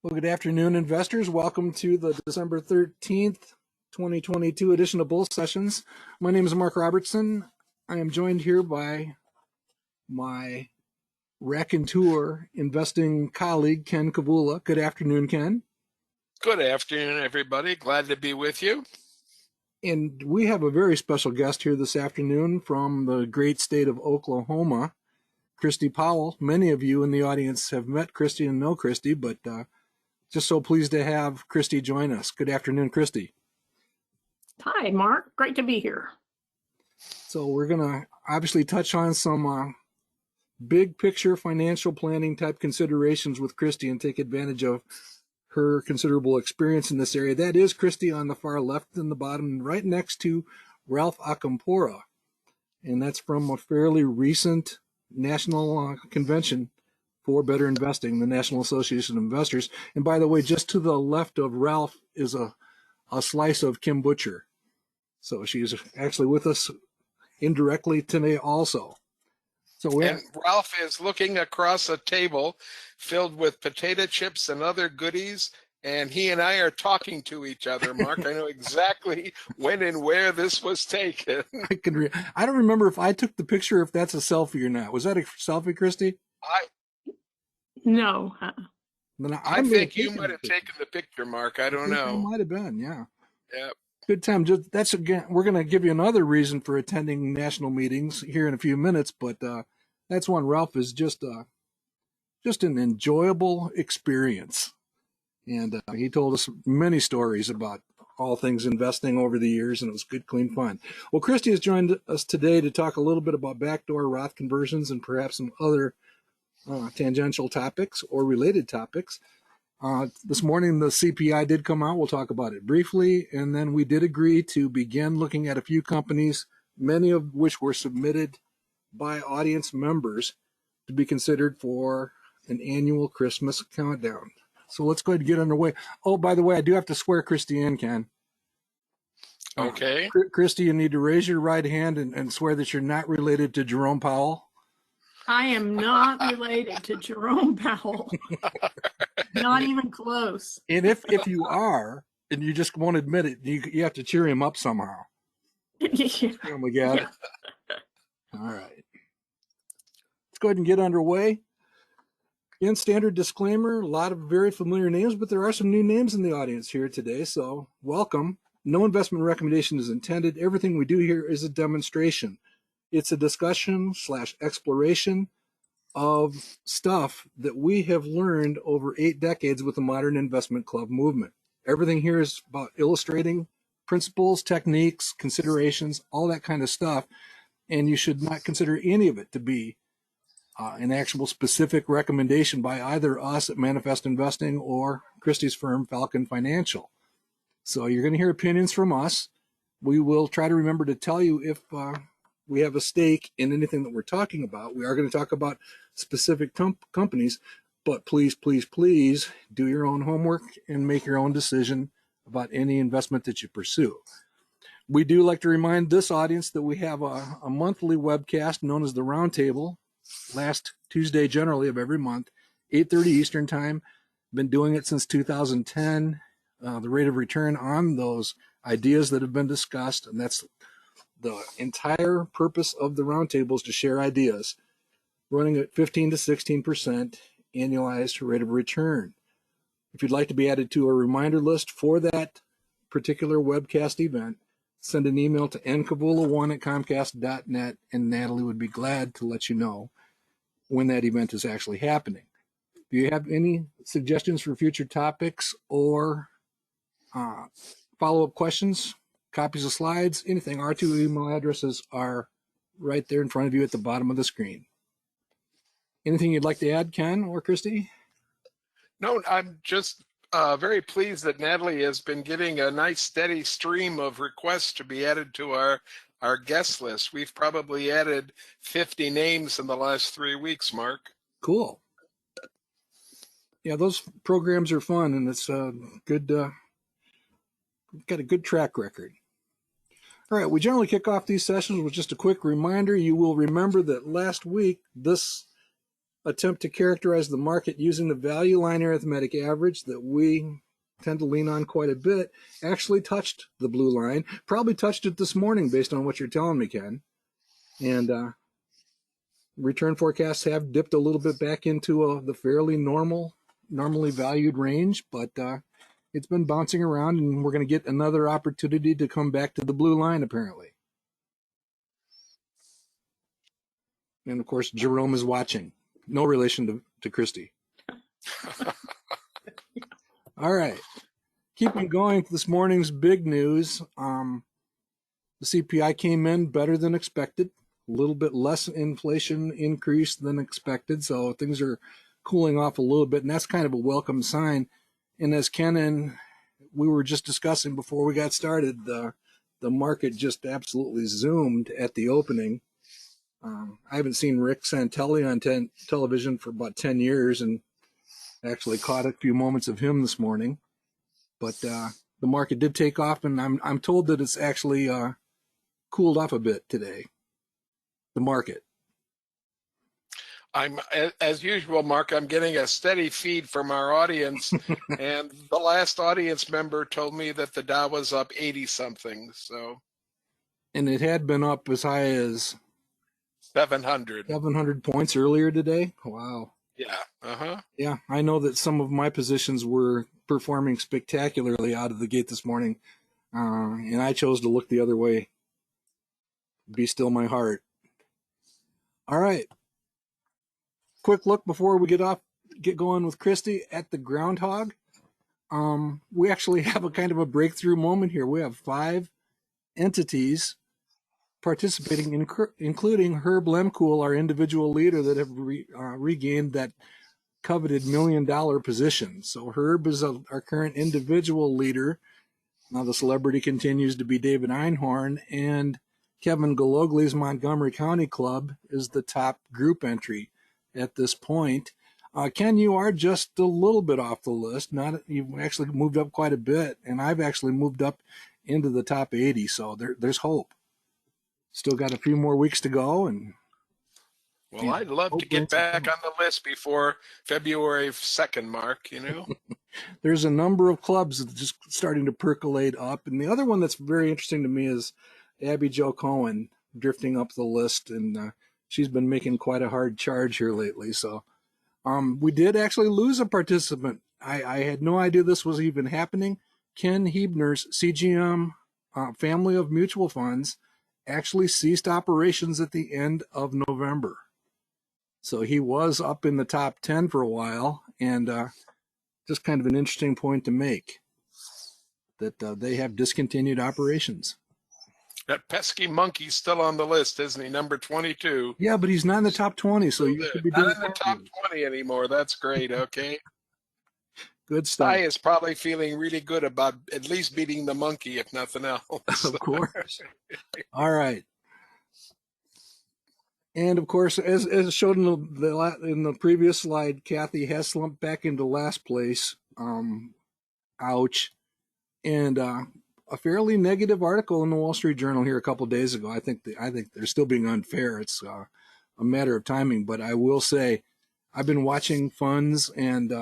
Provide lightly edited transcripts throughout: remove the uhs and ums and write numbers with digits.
Well, good afternoon, investors. Welcome to the December 13th, 2022 edition of Bull Sessions. My name is Mark Robertson. I am joined here by my raconteur investing colleague, Ken Kavula. Good afternoon, Ken. Good afternoon, everybody. Glad to be with you. And we have a very special guest here this afternoon from the great state of Oklahoma, Christi Powell. Many of you in the audience have met Christi and know Christi, but just so pleased to have Christi join us. Good afternoon, Christi. Hi, Mark. Great to be here. So we're going to obviously touch on some big picture financial planning type considerations with Christi and take advantage of her considerable experience in this area. That is Christi on the far left in the bottom, right next to Ralph Acampora. And that's from a fairly recent national convention for better investing, the National Association of Investors. And by the way, just to the left of Ralph is a slice of Kim Butcher. So she's actually with us indirectly today also. And Ralph is looking across a table filled with potato chips and other goodies, and he and I are talking to each other, Mark. I know exactly when and where this was taken. I don't remember if I took the picture, if that's a selfie or not. Was that a selfie, Christi? No. I think you might have taken the picture, Mark. I don't know. It might have been, yeah. Yep. Good time. That's again. We're going to give you another reason for attending national meetings here in a few minutes, but that's one. Ralph is just an enjoyable experience, and he told us many stories about all things investing over the years, and it was good, clean fun. Well, Christi has joined us today to talk a little bit about Back Door Roth Conversions and perhaps some other tangential topics or related topics. This morning, the CPI did come out. We'll talk about it briefly. And then we did agree to begin looking at a few companies, many of which were submitted by audience members to be considered for an annual Christmas countdown. So let's go ahead and get underway. Oh, by the way, I do have to swear Christi in, Ken. Okay. Christi, you need to raise your right hand and swear that you're not related to Jerome Powell. I am not related to Jerome Powell. Not even close. And if you are, and you just won't admit it, you have to cheer him up somehow. Oh my God. Yeah. All right. Let's go ahead and get underway. In standard disclaimer, a lot of very familiar names, but there are some new names in the audience here today, so welcome. No investment recommendation is intended. Everything we do here is a demonstration. It's a discussion / exploration of stuff that we have learned over 8 decades with the modern investment club movement. Everything here is about illustrating principles, techniques, considerations, all that kind of stuff. And you should not consider any of it to be an actual specific recommendation by either us at Manifest Investing or Christi's firm, Falcon Financial. So you're going to hear opinions from us. We will try to remember to tell you if we have a stake in anything that we're talking about. We are going to talk about specific companies, but please, please, please do your own homework and make your own decision about any investment that you pursue. We do like to remind this audience that we have a monthly webcast known as the Roundtable, last Tuesday generally of every month, 8:30 Eastern Time. Been doing it since 2010. The rate of return on those ideas that have been discussed, and that's the entire purpose of the roundtable, is to share ideas, running at 15 to 16% annualized rate of return. If you'd like to be added to a reminder list for that particular webcast event, send an email to nkavula1@comcast.net, and Natalie would be glad to let you know when that event is actually happening. Do you have any suggestions for future topics or follow-up questions? Copies of slides, anything, our 2 email addresses are right there in front of you at the bottom of the screen. Anything you'd like to add, Ken or Christi? No, I'm just very pleased that Natalie has been getting a nice steady stream of requests to be added to our guest list. We've probably added 50 names in the last 3 weeks, Mark. Cool. Yeah, those programs are fun, and it's good. Got a good track record. All right, we generally kick off these sessions with just a quick reminder. You will remember that last week, this attempt to characterize the market using the value line arithmetic average that we tend to lean on quite a bit actually touched the blue line, probably touched it this morning based on what you're telling me, Ken. And return forecasts have dipped a little bit back into the fairly normally valued range, but it's been bouncing around, and we're going to get another opportunity to come back to the blue line apparently. And of course, Jerome is watching. No relation to Christi. All right. Keeping going with this morning's big news. The CPI came in better than expected. A little bit less inflation increase than expected. So things are cooling off a little bit, and that's kind of a welcome sign. And as Ken and we were just discussing before we got started, the market just absolutely zoomed at the opening. I haven't seen Rick Santelli on television for about 10 years, and actually caught a few moments of him this morning. But the market did take off, and I'm told that it's actually cooled off a bit today. The market. I'm, as usual, Mark, I'm getting a steady feed from our audience, and the last audience member told me that the Dow was up 80-something. So, and it had been up as high as 700 points earlier today. Wow. Yeah. Yeah, I know that some of my positions were performing spectacularly out of the gate this morning, and I chose to look the other way. Be still my heart. All right. Quick look before we get going with Christi at the groundhog. We actually have a kind of a breakthrough moment here. We have 5 entities participating, including Herb Lemkool, our individual leader, that have regained that coveted $1 million position. So Herb is our current individual leader. Now the celebrity continues to be David Einhorn, and Kevin Galogli's Montgomery County Club is the top group entry at this point. Ken, you are just a little bit off the list. You've actually moved up quite a bit, and I've actually moved up into the top 80. So there's hope. Still got a few more weeks to go, and well, I'd love to get back on the list before February 2nd, Mark. You know, there's a number of clubs that are just starting to percolate up, and the other one that's very interesting to me is Abby Jo Cohen drifting up the list, and she's been making quite a hard charge here lately. So we did actually lose a participant. I had no idea this was even happening. Ken Hebner's CGM family of mutual funds actually ceased operations at the end of November. So he was up in the top 10 for a while, and just kind of an interesting point to make that they have discontinued operations. That pesky monkey's still on the list, isn't he? Number 22. Yeah, but he's not in the top 20, so you should be doing not in the top 20 anymore. That's great. Okay. Good stuff. Ty is probably feeling really good about at least beating the monkey, if nothing else. Of course. All right. And of course, as showed in the previous slide, Kathy has slumped back into last place. Ouch. And a fairly negative article in the Wall Street Journal here a couple of days ago. I think they're still being unfair. It's a matter of timing. But I will say, I've been watching funds and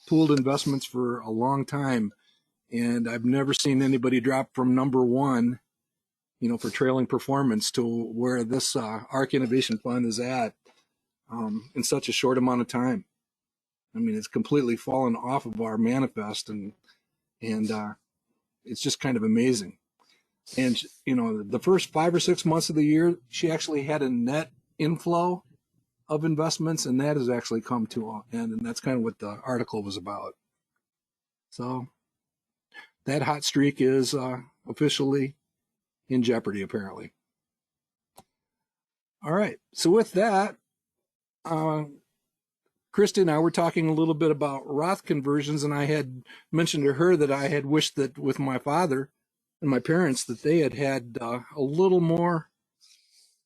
pooled investments for a long time, and I've never seen anybody drop from number 1, for trailing performance to where this ARC Innovation Fund is at in such a short amount of time. I mean, it's completely fallen off of our manifest, and it's just kind of amazing. And the first 5 or 6 months of the year, she actually had a net inflow of investments, and that has actually come to an end, and that's kind of what the article was about. So that hot streak is officially in jeopardy, apparently. All right, so with that, Christi and I were talking a little bit about Roth conversions, and I had mentioned to her that I had wished that with my father and my parents that they had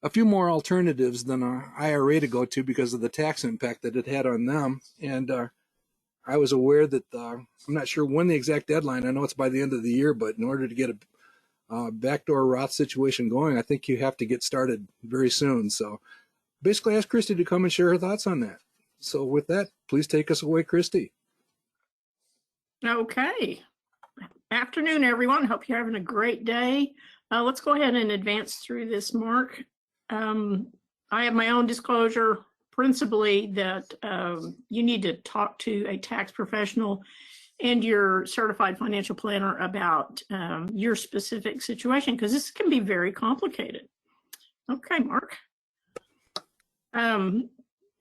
a few more alternatives than an IRA to go to because of the tax impact that it had on them. And I was aware that I'm not sure when the exact deadline. I know it's by the end of the year, but in order to get a backdoor Roth situation going, I think you have to get started very soon. So basically ask Christi to come and share her thoughts on that. So with that, please take us away, Christi. Okay. Afternoon, everyone. Hope you're having a great day. Let's go ahead and advance through this, Mark. I have my own disclosure, principally that you need to talk to a tax professional and your certified financial planner about your specific situation, because this can be very complicated. Okay, Mark.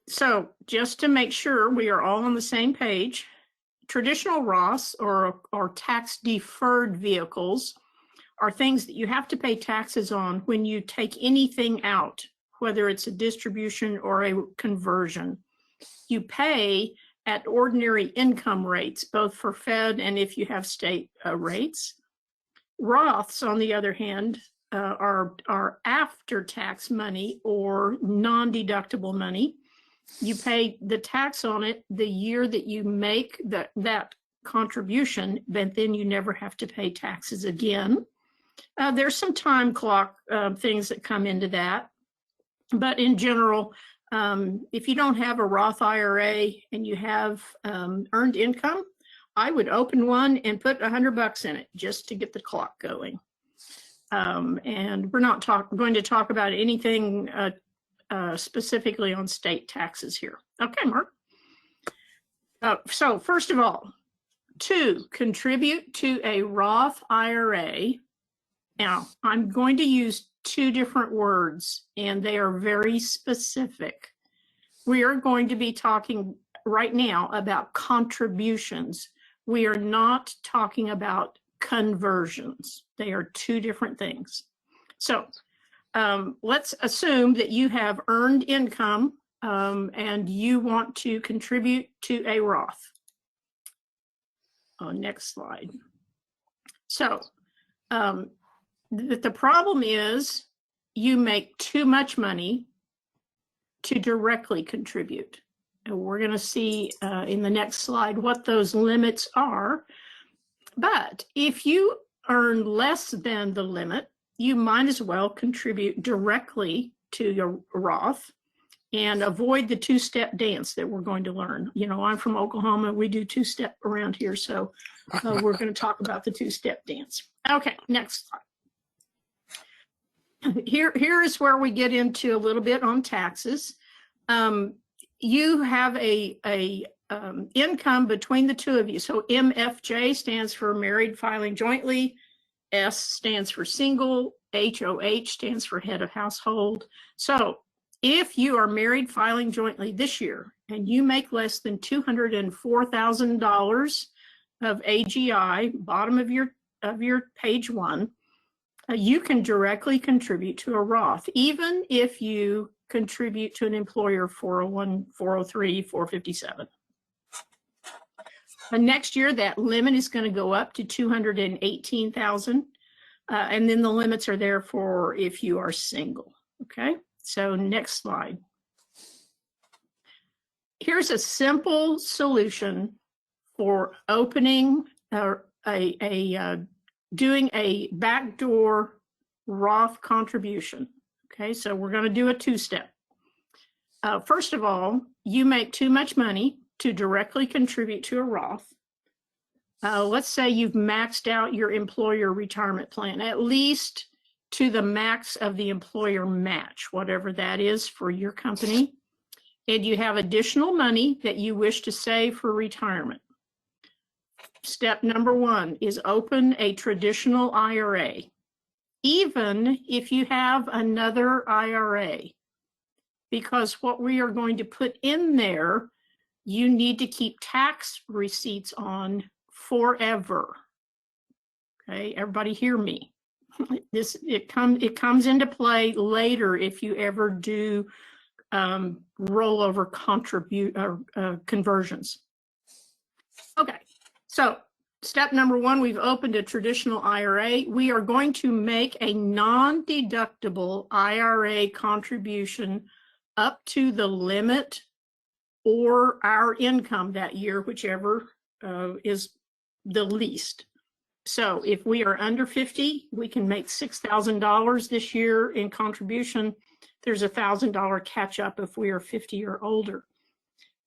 So just to make sure we are all on the same page, traditional Roths or tax deferred vehicles are things that you have to pay taxes on when you take anything out, whether it's a distribution or a conversion. You pay at ordinary income rates, both for Fed and if you have state rates. Roths, on the other hand, are after-tax money or non-deductible money. You pay the tax on it the year that you make that contribution, but then you never have to pay taxes again. There's some time clock things that come into that. But in general, if you don't have a Roth IRA and you have earned income, I would open one and put $100 in it just to get the clock going. And we're not going to talk about anything specifically on state taxes here. Okay, Mark. So first of all, to contribute to a Roth IRA, now I'm going to use two different words and they are very specific. We are going to be talking right now about contributions. We are not talking about conversions. They are two different things. So let's assume that you have earned income and you want to contribute to a Roth. Next slide. So the problem is you make too much money to directly contribute. And we're going to see in the next slide what those limits are. But if you earn less than the limit, you might as well contribute directly to your Roth and avoid the two-step dance that we're going to learn. You know, I'm from Oklahoma. We do two-step around here. So we're going to talk about the two-step dance. Okay, next slide. Here is where we get into a little bit on taxes. You have a income between the two of you. So MFJ stands for married filing jointly. S stands for single. HOH stands for head of household. So if you are married filing jointly this year and you make less than $204,000 of AGI, bottom of your page one, you can directly contribute to a Roth, even if you contribute to an employer 401, 403, 457. Next year, that limit is going to go up to $218,000. And then the limits are there for if you are single. Okay, so next slide. Here's a simple solution for opening doing a backdoor Roth contribution. Okay, so we're going to do a two-step. First of all, you make too much money to directly contribute to a Roth. Let's say you've maxed out your employer retirement plan, at least to the max of the employer match, whatever that is for your company. And you have additional money that you wish to save for retirement. Step number one is open a traditional IRA. Even if you have another IRA, because what we are going to put in there, you need to keep tax receipts on forever. Okay, everybody hear me. It comes into play later if you ever do rollover conversions. Okay, so step number one, we've opened a traditional IRA. We are going to make a non-deductible IRA contribution up to the limit or our income that year, whichever is the least. So if we are under 50, we can make $6,000 this year in contribution. There's a $1,000 catch up if we are 50 or older.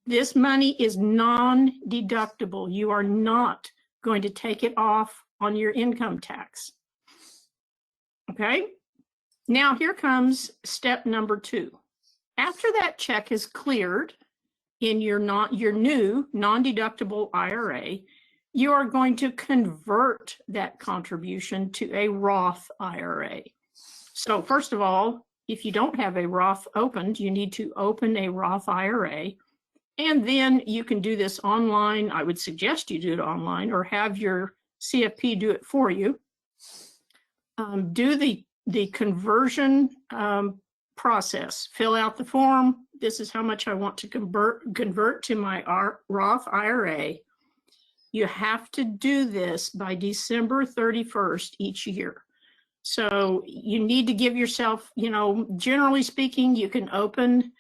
This money is non-deductible. You are not going to take it off on your income tax. Okay? Now here comes step number 2. After that check is cleared in your new non-deductible IRA, you are going to convert that contribution to a Roth IRA. So first of all, if you don't have a Roth opened, you need to open a Roth IRA. And then you can do this online. I would suggest you do it online or have your CFP do it for you. Do the conversion process. Fill out the form. This is how much I want to convert to my Roth IRA. You have to do this by December 31st each year. So you need to give yourself, generally speaking, you can open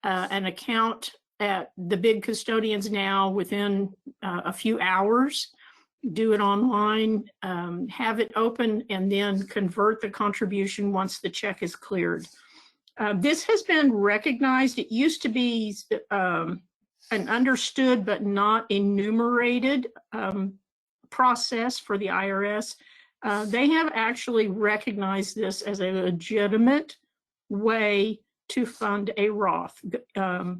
an account at the big custodians now within a few hours. Do it online, have it open, and then convert the contribution once the check is cleared. This has been recognized. It used to be an understood but not enumerated process for the IRS. They have actually recognized this as a legitimate way to fund a Roth.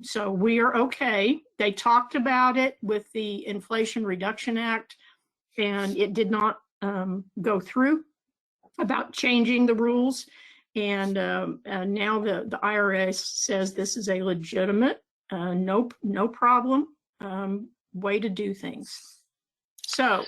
So we are okay. They talked about it with the Inflation Reduction Act, and it did not go through about changing the rules. And now the IRS says this is a legitimate, no problem way to do things. So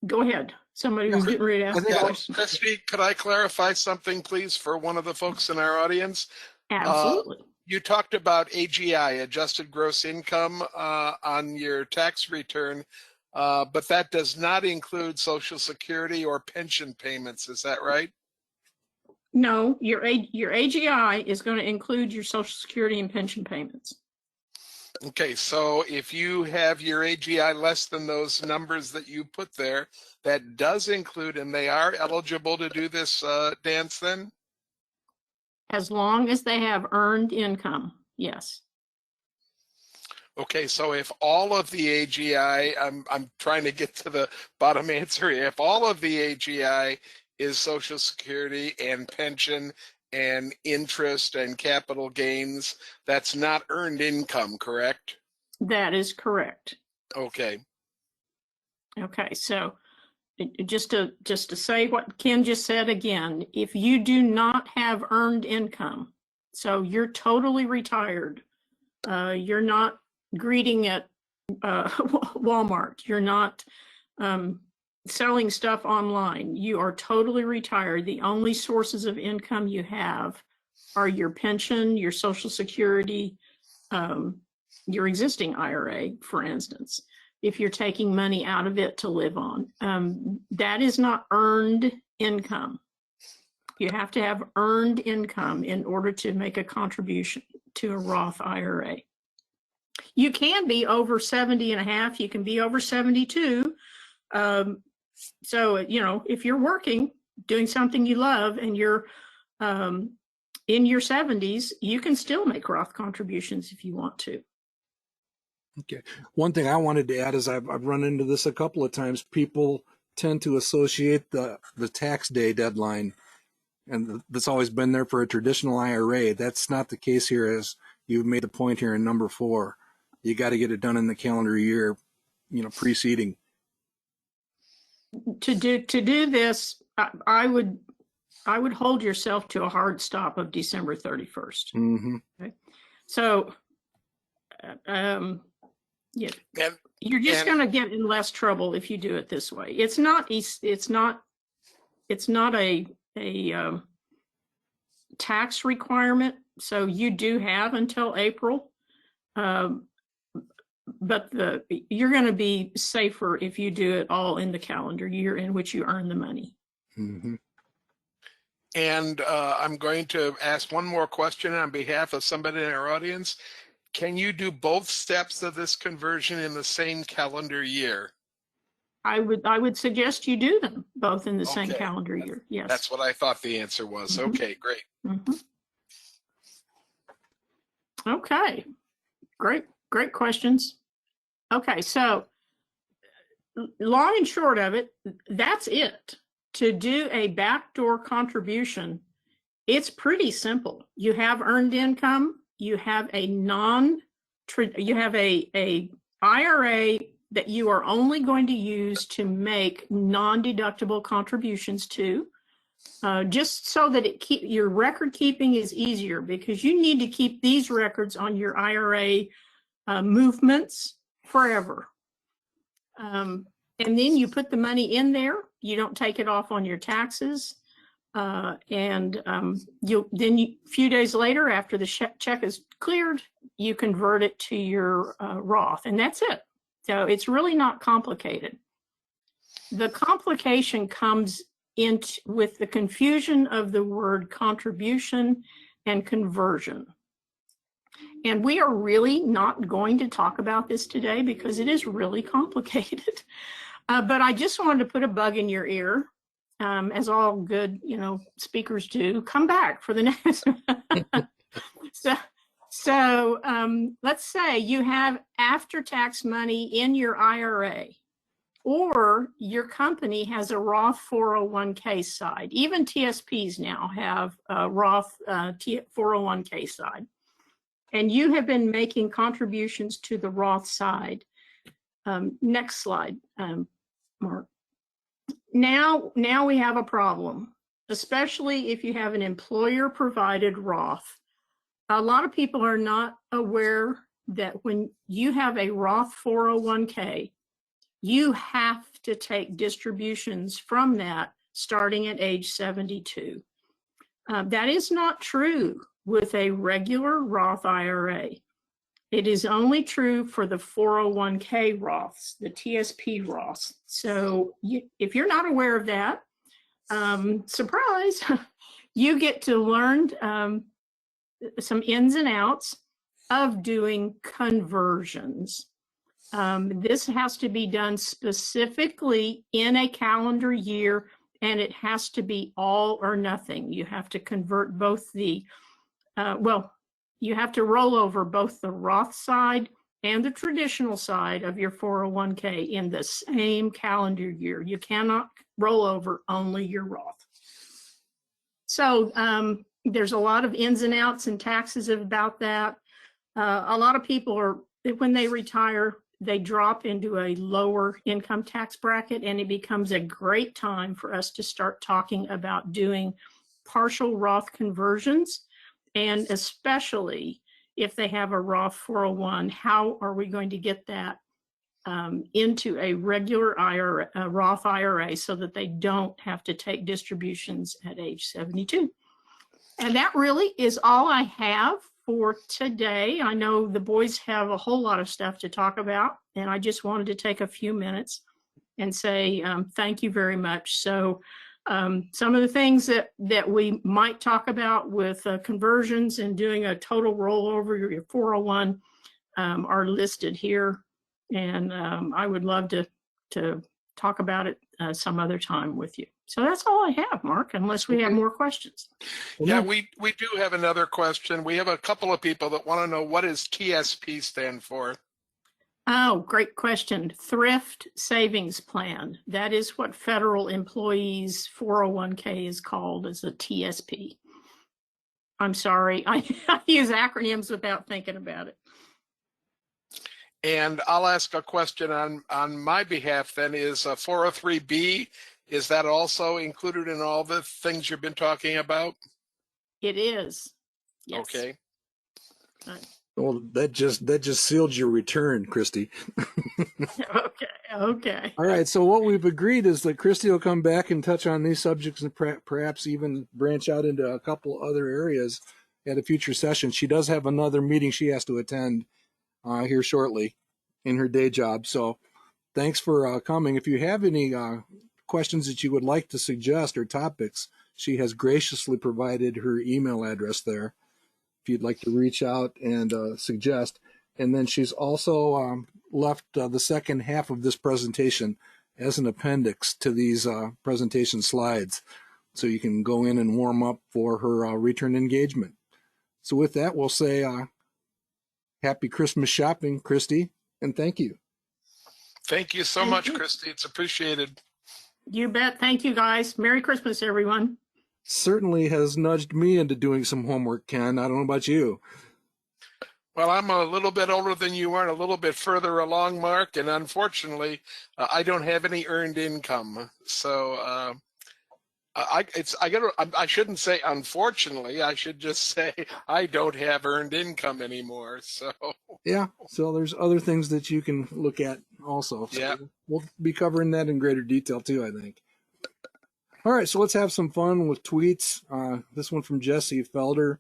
go ahead. Somebody was getting ready to ask a question. Christi, could I clarify something, please, for one of the folks in our audience? Absolutely. You talked about AGI, adjusted gross income, on your tax return, but that does not include Social Security or pension payments. Is that right? No, your AGI is going to include your Social Security and pension payments. Okay, so if you have your AGI less than those numbers that you put there, that does include, and they are eligible to do this dance then? As long as they have earned income, yes. Okay, so if all of the AGI, I'm trying to get to the bottom answer here. If all of the AGI is Social Security and pension and interest and capital gains, that's not earned income, correct? That is correct. Okay. Okay, so just to say what Ken just said again, if you do not have earned income, so you're totally retired, you're not greeting at Walmart, you're not selling stuff online, you are totally retired. The only sources of income you have are your pension, your Social Security, your existing IRA, for instance. If you're taking money out of it to live on, that is not earned income. You have to have earned income in order to make a contribution to a Roth IRA. You can be over 70 and a half, you can be over 72. So, if you're working, doing something you love, and you're in your 70s, you can still make Roth contributions if you want to. Okay. One thing I wanted to add is I've run into this a couple of times. People tend to associate the tax day deadline, and that's always been there for a traditional IRA. That's not the case here, as you've made the point here in number 4. You got to get it done in the calendar year, preceding. To do this, I would hold yourself to a hard stop of December 31st. Mm-hmm. Okay. So, yeah, you're just going to get in less trouble if you do it this way. It's not a tax requirement, so you do have until April. But you're going to be safer if you do it all in the calendar year in which you earn the money. Mm-hmm. And I'm going to ask one more question on behalf of somebody in our audience. Can you do both steps of this conversion in the same calendar year? I would suggest you do them both in the same calendar year. Yes. That's what I thought the answer was. Mm-hmm. Okay, great. Mm-hmm. Okay, great questions. Okay, so long and short of it, that's it. To do a backdoor contribution, it's pretty simple. You have earned income, you have a IRA that you are only going to use to make non-deductible contributions to, just so that your record keeping is easier, because you need to keep these records on your IRA movements forever. And then you put the money in there. You don't take it off on your taxes. A few days later, after the check is cleared, you convert it to your Roth, and that's it. So it's really not complicated. The complication comes in with the confusion of the word contribution and conversion. And we are really not going to talk about this today because it is really complicated. But I just wanted to put a bug in your ear, as all good, speakers do. Come back for the next. So let's say you have after-tax money in your IRA, or your company has a Roth 401k side. Even TSPs now have a Roth 401k side. And you have been making contributions to the Roth side. Next slide, Mark. Now we have a problem, especially if you have an employer-provided Roth. A lot of people are not aware that when you have a Roth 401k, you have to take distributions from that starting at age 72. That is not true with a regular Roth IRA. It is only true for the 401k Roths, the TSP Roths. So if you're not aware of that, surprise, you get to learn some ins and outs of doing conversions. This has to be done specifically in a calendar year, and it has to be all or nothing. You have to convert both you have to roll over both the Roth side and the traditional side of your 401k in the same calendar year. You cannot roll over only your Roth. So there's a lot of ins and outs and taxes about that. A lot of people when they retire, they drop into a lower income tax bracket, and it becomes a great time for us to start talking about doing partial Roth conversions. And especially if they have a Roth 401, how are we going to get that into a regular IRA, Roth IRA, so that they don't have to take distributions at age 72? And that really is all I have for today. I know the boys have a whole lot of stuff to talk about, and I just wanted to take a few minutes and say thank you very much. So some of the things that we might talk about with conversions and doing a total rollover your 401 are listed here, and I would love to talk about it some other time with you. So that's all I have, Mark, unless we have more questions. Yeah, we do have another question. We have a couple of people that want to know, what does TSP stand for? Oh, great question. Thrift Savings Plan. That is what federal employees' 401k is called, as a TSP. I'm sorry, I use acronyms without thinking about it. And I'll ask a question on my behalf then. Is 403B, is that also included in all the things you've been talking about? It is. Yes. Okay. Well, that just sealed your return, Christi. Okay. All right. So what we've agreed is that Christi will come back and touch on these subjects and perhaps even branch out into a couple other areas at a future session. She does have another meeting she has to attend here shortly in her day job. So thanks for coming. If you have any questions that you would like to suggest or topics, she has graciously provided her email address there if you'd like to reach out and suggest. And then she's also left the second half of this presentation as an appendix to these presentation slides, so you can go in and warm up for her return engagement. So with that, we'll say Happy Christmas shopping, Christy, and thank you. Thank you so much, Christy. It's appreciated. You bet. Thank you, guys. Merry Christmas, everyone. Certainly has nudged me into doing some homework, Ken. I don't know about you. Well, I'm a little bit older than you are, and a little bit further along, Mark, and unfortunately, I don't have any earned income. So I shouldn't say unfortunately. I should just say I don't have earned income anymore. So yeah, so there's other things that you can look at also. So yeah, we'll be covering that in greater detail too, I think. All right, so let's have some fun with tweets. This one from Jesse Felder.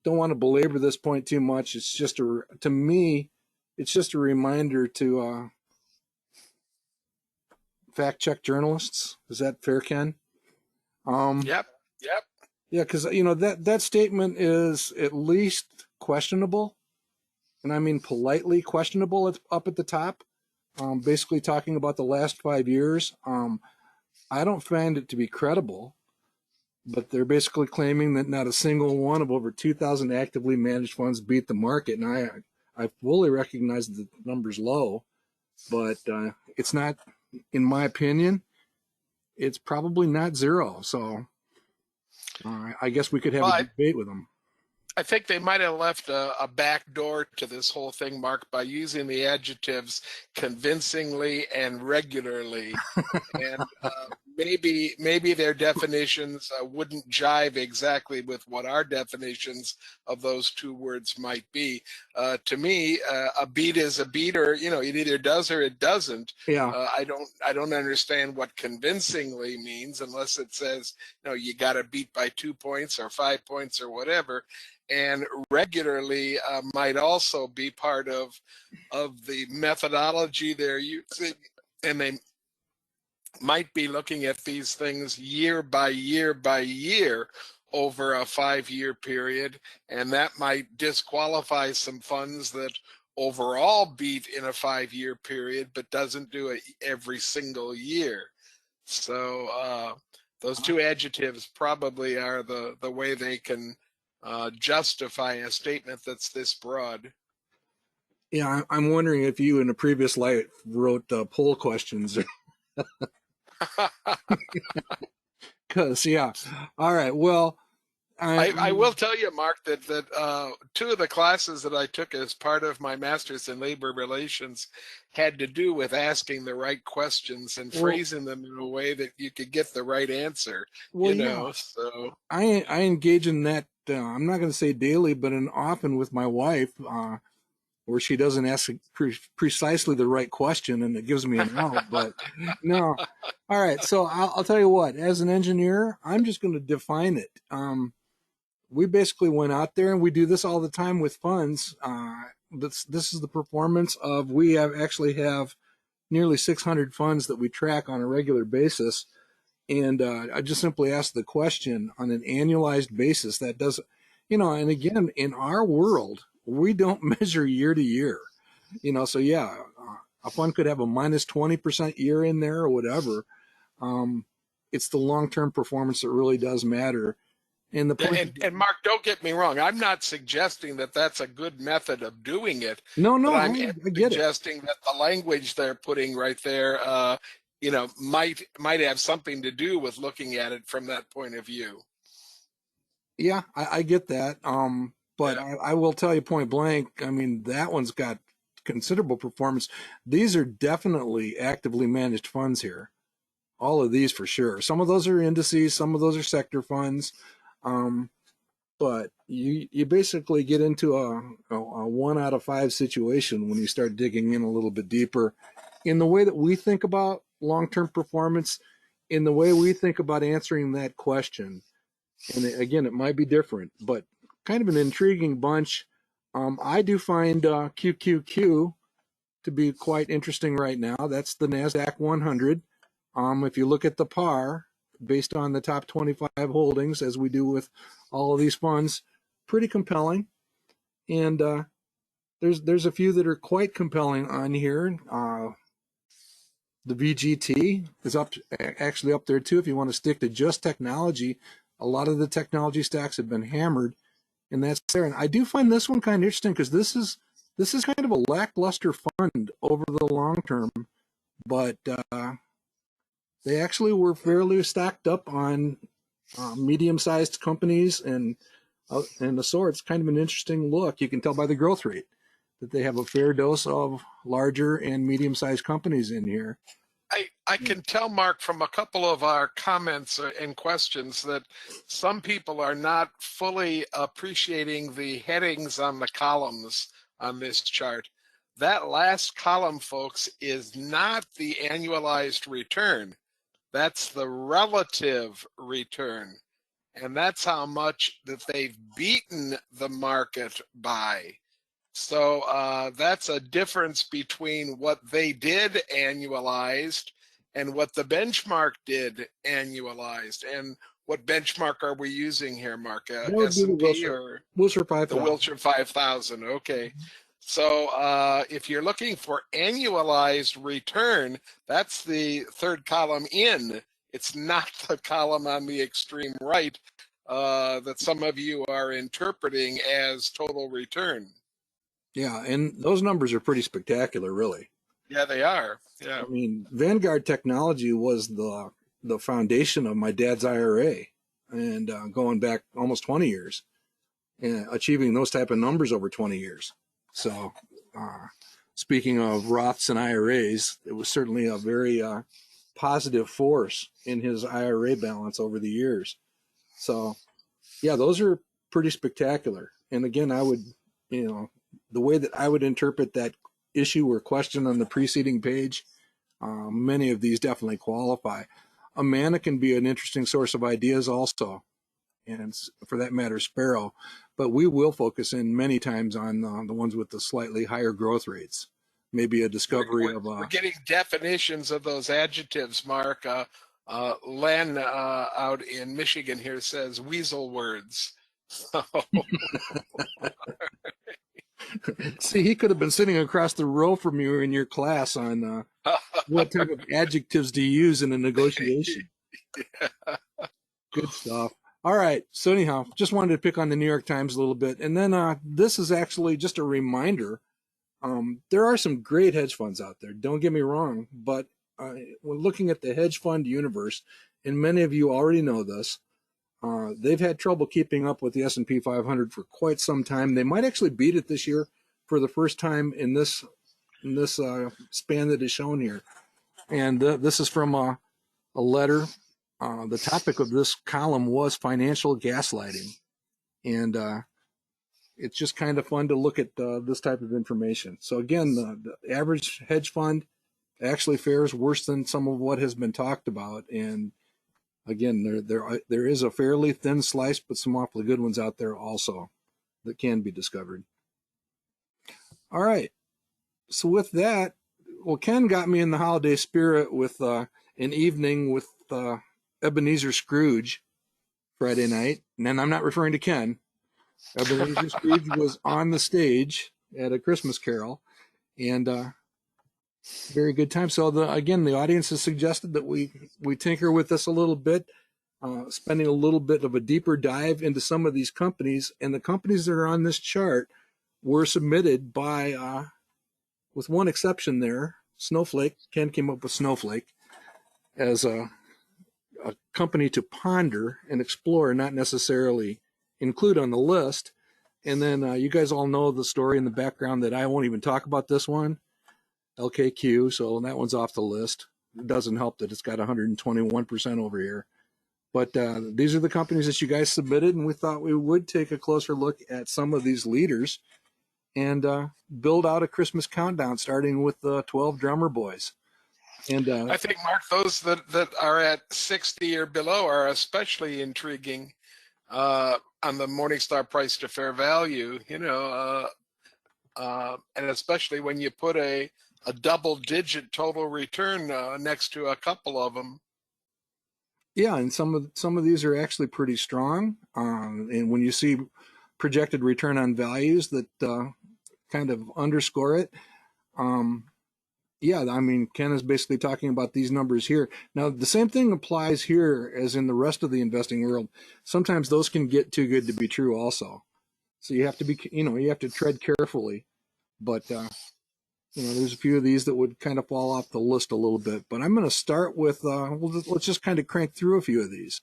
Don't want to belabor this point too much. It's just to me, it's just a reminder to fact check journalists. Is that fair, Ken? Yep. Yeah, because that statement is at least questionable, and I mean politely questionable. It's up at the top, basically talking about the last 5 years. I don't find it to be credible, but they're basically claiming that not a single one of over 2,000 actively managed funds beat the market, and I fully recognize that the number's low, but it's not, in my opinion, it's probably not zero. So I guess we could have a debate with them. I think they might have left a back door to this whole thing, Mark, by using the adjectives convincingly and regularly. And maybe their definitions wouldn't jive exactly with what our definitions of those two words might be. To me, a beat is a beat, or it either does or it doesn't. Yeah. I don't understand what convincingly means unless it says you got to beat by 2 points or 5 points or whatever. And regularly might also be part of the methodology they're using, and they might be looking at these things year by year by year over a 5-year period, and that might disqualify some funds that overall beat in a 5-year period but doesn't do it every single year. So those two adjectives probably are the way they can justify a statement that's this broad. Yeah, I'm wondering if you in a previous life wrote poll questions. Because, yeah. All right. Well, I will tell you, Mark, that two of the classes that I took as part of my master's in labor relations had to do with asking the right questions and phrasing them in a way that you could get the right answer. Well, so I engage in that. I'm not going to say daily, but often with my wife, where she doesn't ask precisely the right question, and it gives me an out. But no. All right. So I'll tell you what. As an engineer, I'm just going to define it. We basically went out there, and we do this all the time with funds. This is the performance of, we actually have nearly 600 funds that we track on a regular basis. And I just simply ask the question on an annualized basis. That doesn't, and again, in our world, we don't measure year to year, so yeah, a fund could have a minus 20% year in there or whatever. It's the long-term performance that really does matter. And the point, and Mark, don't get me wrong. I'm not suggesting that that's a good method of doing it. No, but I get suggesting that the language they're putting right there, might have something to do with looking at it from that point of view. Yeah, I get that. But yeah. I will tell you point blank, I mean, that one's got considerable performance. These are definitely actively managed funds here. All of these for sure. Some of those are indices, some of those are sector funds. But you basically get into a 1 out of 5 situation when you start digging in a little bit deeper in the way that we think about long-term performance, in the way we think about answering that question. And again, it might be different, but kind of an intriguing bunch. I do find QQQ to be quite interesting right now. That's the NASDAQ 100. If you look at the par, based on the top 25 holdings, as we do with all of these funds, pretty compelling. And there's a few that are quite compelling on here. The VGT is actually up there too. If you want to stick to just technology, a lot of the technology stacks have been hammered. and that's there. And I do find this one kind of interesting because this is kind of a lackluster fund over the long term, but they actually were fairly stacked up on medium-sized companies and the sort. It's kind of an interesting look. You can tell by the growth rate that they have a fair dose of larger and medium-sized companies in here. I can tell, Mark, from a couple of our comments and questions that some people are not fully appreciating the headings on the columns on this chart. That last column, folks, is not the annualized return. That's the relative return. And that's how much that they've beaten the market by. So that's a difference between what they did annualized and what the benchmark did annualized. And what benchmark are we using here, Mark? S&P or Wilshire 5000? The Wilshire 5000. Okay. So if you're looking for annualized return, that's the third column in. It's not the column on the extreme right that some of you are interpreting as total return. Yeah, and those numbers are pretty spectacular, really. Yeah, they are. Yeah. I mean, Vanguard Technology was the foundation of my dad's IRA, and going back almost 20 years, and achieving those type of numbers over 20 years. So, speaking of Roths and IRAs, it was certainly a very positive force in his IRA balance over the years. So, yeah, those are pretty spectacular. And again, I would, the way that I would interpret that issue or question on the preceding page, many of these definitely qualify. Amana can be an interesting source of ideas also, and for that matter, Sparrow. But we will focus in many times on the ones with the slightly higher growth rates. Maybe a discovery of... We're getting definitions of those adjectives, Mark. Len out in Michigan here says weasel words. See, he could have been sitting across the row from you in your class on what type of adjectives to use in a negotiation. Yeah. Good stuff. All right. So anyhow, just wanted to pick on the New York Times a little bit. And then this is actually just a reminder. There are some great hedge funds out there. Don't get me wrong. But when looking at the hedge fund universe, and many of you already know this, they've had trouble keeping up with the S&P 500 for quite some time. They might actually beat it this year for the first time in this span that is shown here. And this is from a letter. The topic of this column was financial gaslighting. And it's just kind of fun to look at this type of information. So again, the average hedge fund actually fares worse than some of what has been talked about. And again, there is a fairly thin slice, but some awfully good ones out there also that can be discovered. All right. So with that, well, Ken got me in the holiday spirit with an evening with Ebenezer Scrooge Friday night. And then I'm not referring to Ken. Ebenezer Scrooge was on the stage at A Christmas Carol, and very good time. So again, the audience has suggested that we tinker with this a little bit, spending a little bit of a deeper dive into some of these companies. And the companies that are on this chart were submitted by, with one exception there, Snowflake. Ken came up with Snowflake as a company to ponder and explore, not necessarily include on the list. And then you guys all know the story in the background that I won't even talk about this one, LKQ. So that one's off the list. It doesn't help that it's got 121% over here. But these are the companies that you guys submitted, and we thought we would take a closer look at some of these leaders and build out a Christmas countdown, starting with the 12 drummer boys. And I think, Mark, those that are at 60 or below are especially intriguing on the Morningstar price to fair value, and especially when you put a double-digit total return next to a couple of them. Yeah, and some of these are actually pretty strong. And when you see projected return on values that kind of underscore it, yeah, I mean, Ken is basically talking about these numbers here. Now, the same thing applies here as in the rest of the investing world. Sometimes those can get too good to be true also. So you have to be, you have to tread carefully. But, there's a few of these that would kind of fall off the list a little bit. But I'm going to start with, let's just kind of crank through a few of these.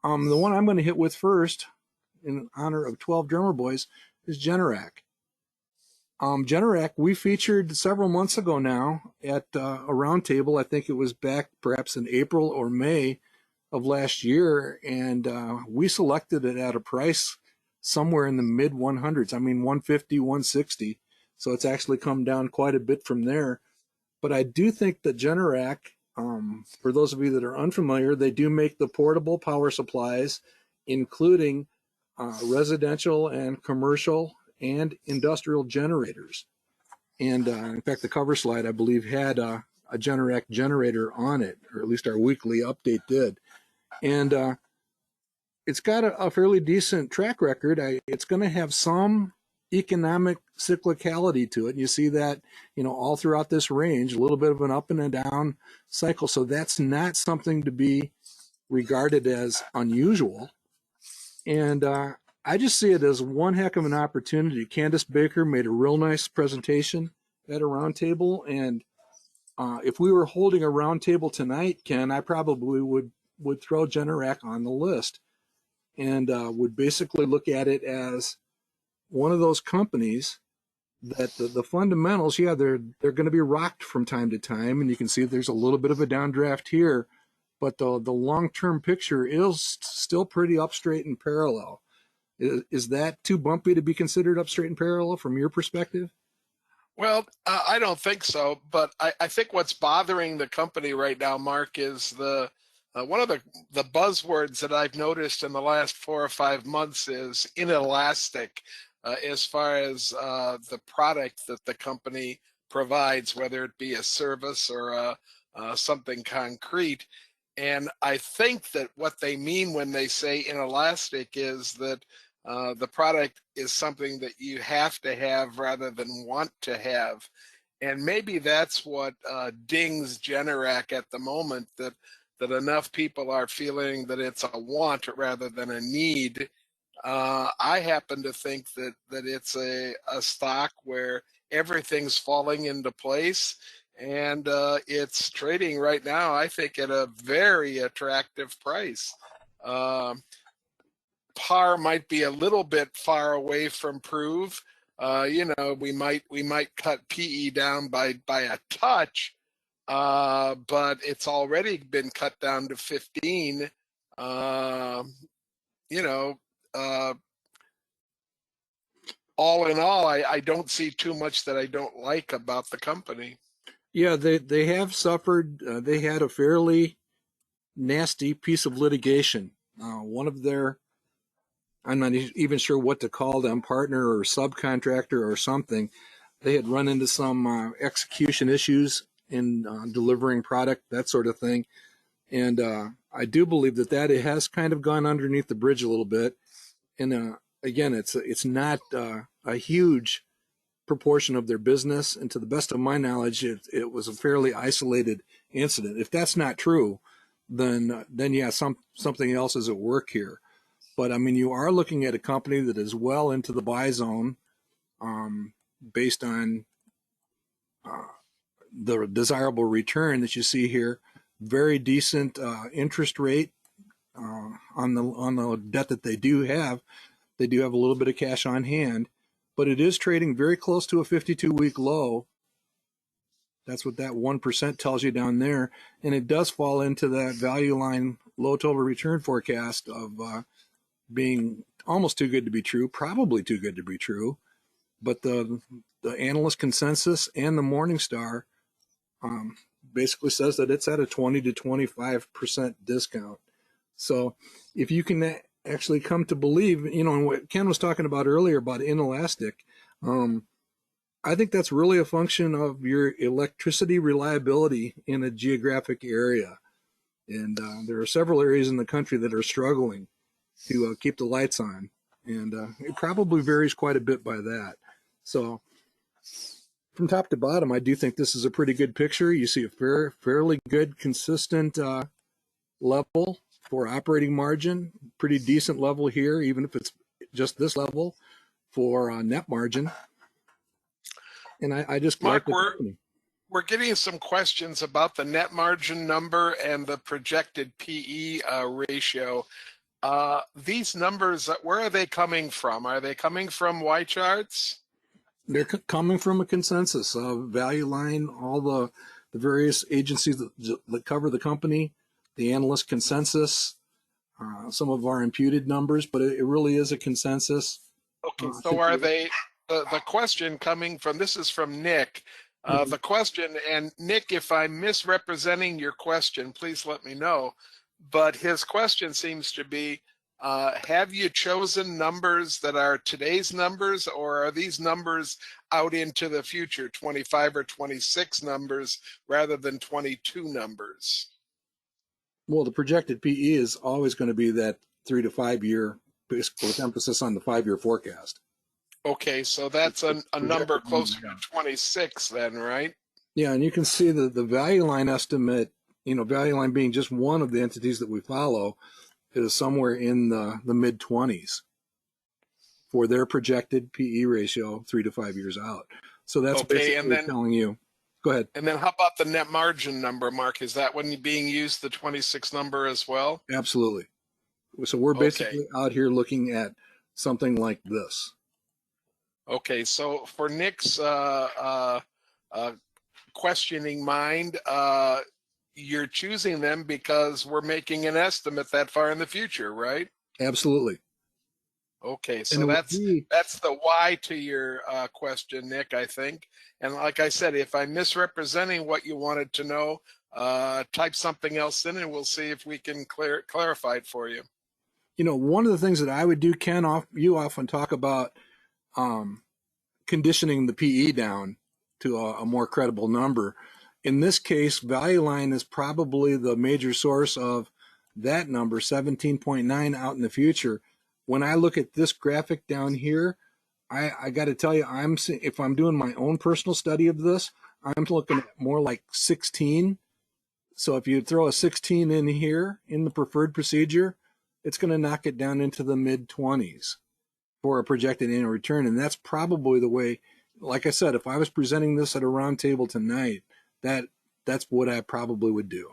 The one I'm going to hit with first, in honor of 12 Drummer Boys, is Generac. Generac, we featured several months ago now at a roundtable. I think it was back perhaps in April or May of last year, and we selected it at a price somewhere in the mid 100s. I mean, 150, 160. So it's actually come down quite a bit from there. But I do think that Generac, for those of you that are unfamiliar, they do make the portable power supplies, including residential and commercial and industrial generators. And in fact, the cover slide, I believe, had a Generac generator on it, or at least our weekly update did. And it's got a fairly decent track record. It's going to have some economic cyclicality to it. And you see that, all throughout this range, a little bit of an up and a down cycle. So that's not something to be regarded as unusual. And I just see it as one heck of an opportunity. Candace Baker made a real nice presentation at a roundtable. And if we were holding a roundtable tonight, Ken, I probably would throw Generac on the list and would basically look at it as one of those companies that the fundamentals, they're going to be rocked from time to time, and you can see there's a little bit of a downdraft here, but the long-term picture is still pretty up straight and parallel. Is that too bumpy to be considered up straight and parallel from your perspective? Well, I don't think so, but I think what's bothering the company right now, Mark, is one of the buzzwords that I've noticed in the last 4 or 5 months is inelastic. As far as the product that the company provides, whether it be a service or something concrete. And I think that what they mean when they say inelastic is that the product is something that you have to have rather than want to have. And maybe that's what dings Generac at the moment, that enough people are feeling that it's a want rather than a need. I happen to think that it's a stock where everything's falling into place, and it's trading right now, I think, at a very attractive price. Par might be a little bit far away from prove. We might cut PE down by a touch, but it's already been cut down to 15. All in all, I don't see too much that I don't like about the company. Yeah, they have suffered. They had a fairly nasty piece of litigation. One of their, I'm not even sure what to call them, partner or subcontractor or something, they had run into some execution issues in delivering product, that sort of thing. And I do believe that has kind of gone underneath the bridge a little bit. And again, it's not a huge proportion of their business, and to the best of my knowledge, it was a fairly isolated incident. If that's not true, then yeah, something else is at work here. But I mean, you are looking at a company that is well into the buy zone, based on the desirable return that you see here. Very decent interest rate on the debt that they do have. They do have a little bit of cash on hand, but it is trading very close to a 52-week low. That's what that 1% tells you down there. And it does fall into that value line low total return forecast of being almost too good to be true, probably too good to be true. But the analyst consensus and the Morningstar basically says that it's at a 20 to 25% discount. So if you can actually come to believe, what Ken was talking about earlier about inelastic, I think that's really a function of your electricity reliability in a geographic area. And there are several areas in the country that are struggling to keep the lights on. And it probably varies quite a bit by that. So from top to bottom, I do think this is a pretty good picture. You see a fairly good, consistent level for operating margin, pretty decent level here, even if it's just this level. for net margin. And I just Mark, like the company. we're getting some questions about the net margin number and the projected PE ratio. These numbers, where are they coming from? Are they coming from Y charts? They're coming from a consensus of Value Line, all the various agencies that cover the company, the analyst consensus, some of our imputed numbers, but it really is a consensus. Okay, so are they, the question coming from, this is from Nick. The question, and Nick, if I'm misrepresenting your question, please let me know. But his question seems to be, have you chosen numbers that are today's numbers, or are these numbers out into the future, 25 or 26 numbers rather than 22 numbers? Well, the projected PE is always going to be that 3 to 5 year, basically with emphasis on the 5-year forecast. Okay, so that's a number closer to 26 then, right? Yeah, and you can see the Value Line estimate, Value Line being just one of the entities that we follow, is somewhere in the mid-20s for their projected PE ratio 3 to 5 years out. So that's basically telling you. Go ahead. And then how about the net margin number, Mark? Is that one being used, the 26 number as well? Absolutely. So we're basically out here looking at something like this. Okay, so for Nick's questioning mind, you're choosing them because we're making an estimate that far in the future, right? Absolutely. Okay, so that's the why to your question, Nick, I think. And like I said, if I'm misrepresenting what you wanted to know, type something else in and we'll see if we can clarify it for you. One of the things that I would do, Ken, you often talk about conditioning the PE down to a more credible number. In this case, Value Line is probably the major source of that number, 17.9 out in the future. When I look at this graphic down here, I got to tell you, if I'm doing my own personal study of this, I'm looking at more like 16. So if you throw a 16 in here in the preferred procedure, it's going to knock it down into the mid-20s for a projected annual return. And that's probably the way, like I said, if I was presenting this at a round table tonight, that's what I probably would do.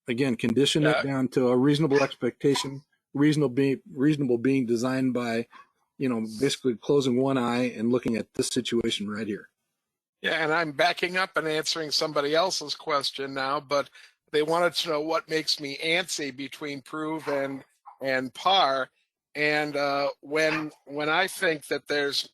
Again, condition it down to a reasonable expectation, reasonable being designed by, basically closing one eye and looking at this situation right here. Yeah, and I'm backing up and answering somebody else's question now, but they wanted to know what makes me antsy between prove and par. And when I think that there's,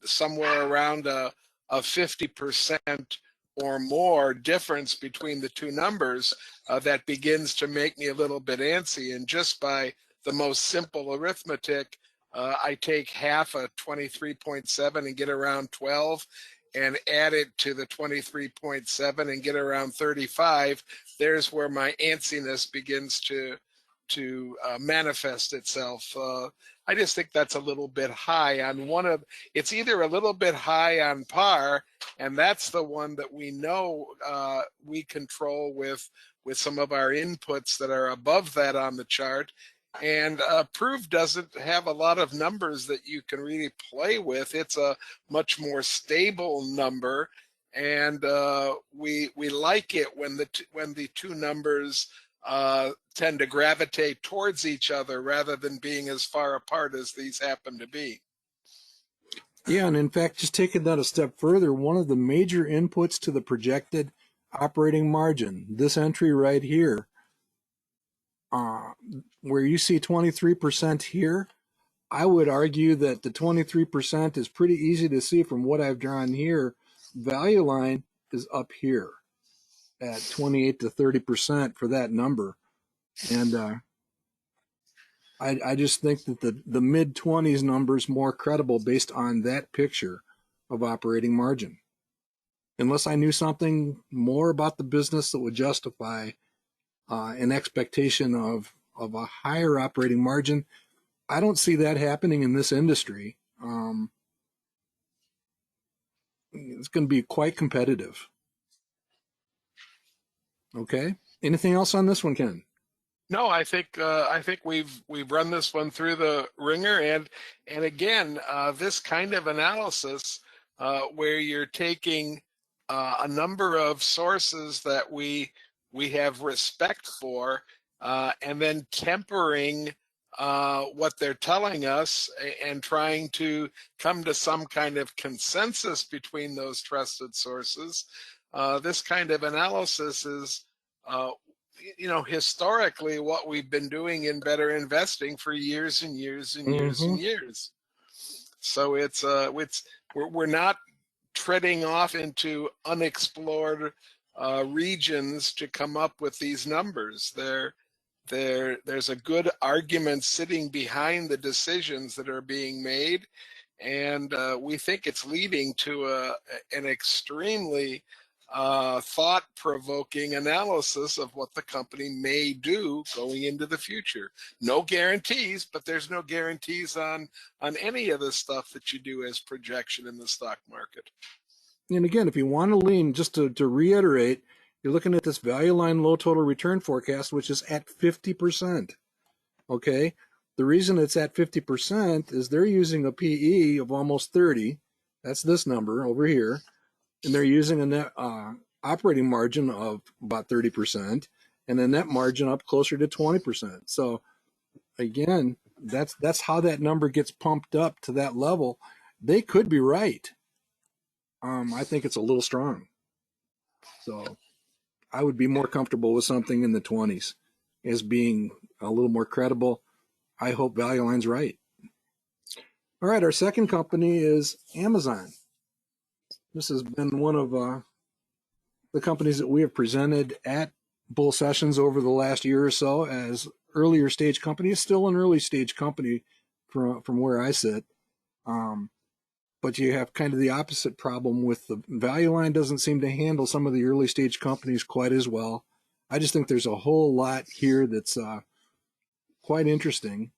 somewhere around a 50% or more difference between the two numbers, that begins to make me a little bit antsy. And just by the most simple arithmetic, I take half a 23.7 and get around 12 and add it to the 23.7 and get around 35. There's where my antsiness begins to manifest itself. I just think that's a little bit high on it's either a little bit high on par, and that's the one that we know we control with some of our inputs that are above that on the chart. And proof doesn't have a lot of numbers that you can really play with. It's a much more stable number, and we like it when the two numbers tend to gravitate towards each other rather than being as far apart as these happen to be. Yeah, and in fact, just taking that a step further, one of the major inputs to the projected operating margin, this entry right here, where you see 23% here, I would argue that the 23% is pretty easy to see from what I've drawn here. Value Line is up here at 28 to 30% for that number. And I just think that the mid-20s number is more credible based on that picture of operating margin. Unless I knew something more about the business that would justify an expectation of a higher operating margin, I don't see that happening in this industry. It's going to be quite competitive. Okay. Anything else on this one, Ken? No, I think we've run this one through the ringer, and again, this kind of analysis where you're taking a number of sources that we have respect for, and then tempering what they're telling us and trying to come to some kind of consensus between those trusted sources. This kind of analysis is historically what we've been doing in Better Investing for years and years and years and years. So we're not treading off into unexplored regions to come up with these numbers. There's a good argument sitting behind the decisions that are being made, and we think it's leading to an extremely thought-provoking analysis of what the company may do going into the future. No guarantees, but there's no guarantees on any of the stuff that you do as projection in the stock market. And again, if you want to lean, just to reiterate, you're looking at this value line low total return forecast, which is at 50%. Okay? The reason it's at 50% is they're using a PE of almost 30. That's this number over here. And they're using a net operating margin of about 30% and a net margin up closer to 20%. So again, that's how that number gets pumped up to that level. They could be right. I think it's a little strong. So I would be more comfortable with something in the 20s as being a little more credible. I hope Value Line's right. All right, our second company is Amazon. This has been one of the companies that we have presented at bull sessions over the last year or so as earlier stage company. It's still an early stage company from where I sit. But you have kind of the opposite problem with the Value Line doesn't seem to handle some of the early stage companies quite as well. I just think there's a whole lot here that's quite interesting.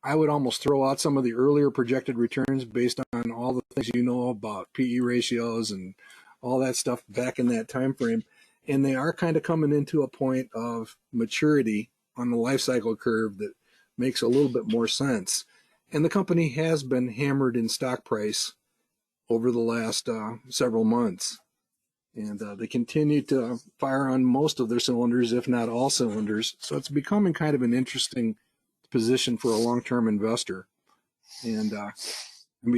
I would almost throw out some of the earlier projected returns based on all the things you know about PE ratios and all that stuff back in that time frame. And they are kind of coming into a point of maturity on the life cycle curve that makes a little bit more sense. And the company has been hammered in stock price over the last several months. And they continue to fire on most of their cylinders, if not all cylinders. So it's becoming kind of an interesting position for a long-term investor. And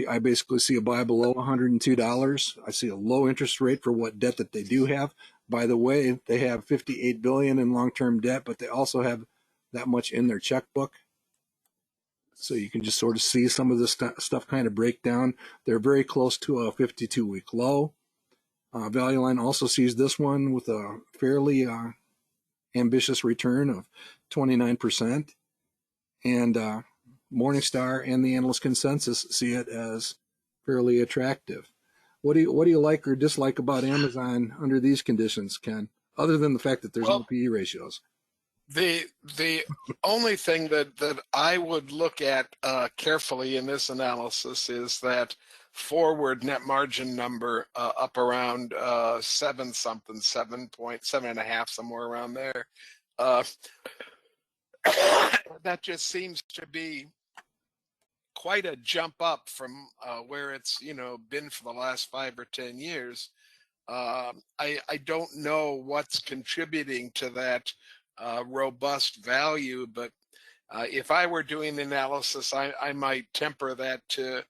I basically see a buy below $102. I see a low interest rate for what debt that they do have. By the way, they have $58 billion in long-term debt, but they also have that much in their checkbook. So you can just sort of see some of this stuff kind of break down. They're very close to a 52-week low. Value Line also sees this one with a fairly ambitious return of 29%. And Morningstar and the analyst consensus see it as fairly attractive. What do you like or dislike about Amazon under these conditions, Ken, other than the fact that there's no PE ratios? The only thing that I would look at carefully in this analysis is that forward net margin number up around 7.5, somewhere around there. That just seems to be quite a jump up from where it's been for the last 5 or 10 years. I don't know what's contributing to that robust value, but if I were doing the analysis, I might temper that to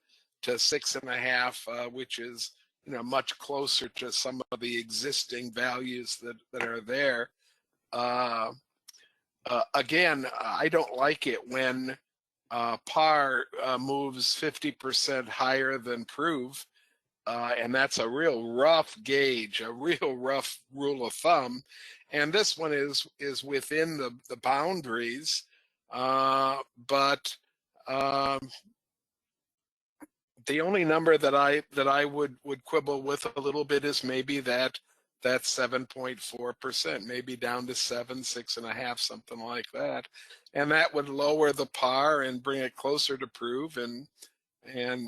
6.5, which is much closer to some of the existing values that are there. Again, I don't like it when par moves 50% higher than prove, and that's a real rough gauge, a real rough rule of thumb. And this one is within the boundaries, but the only number that I would quibble with a little bit is maybe that 7.4%, maybe down to 6.5, something like that, and that would lower the par and bring it closer to prove, and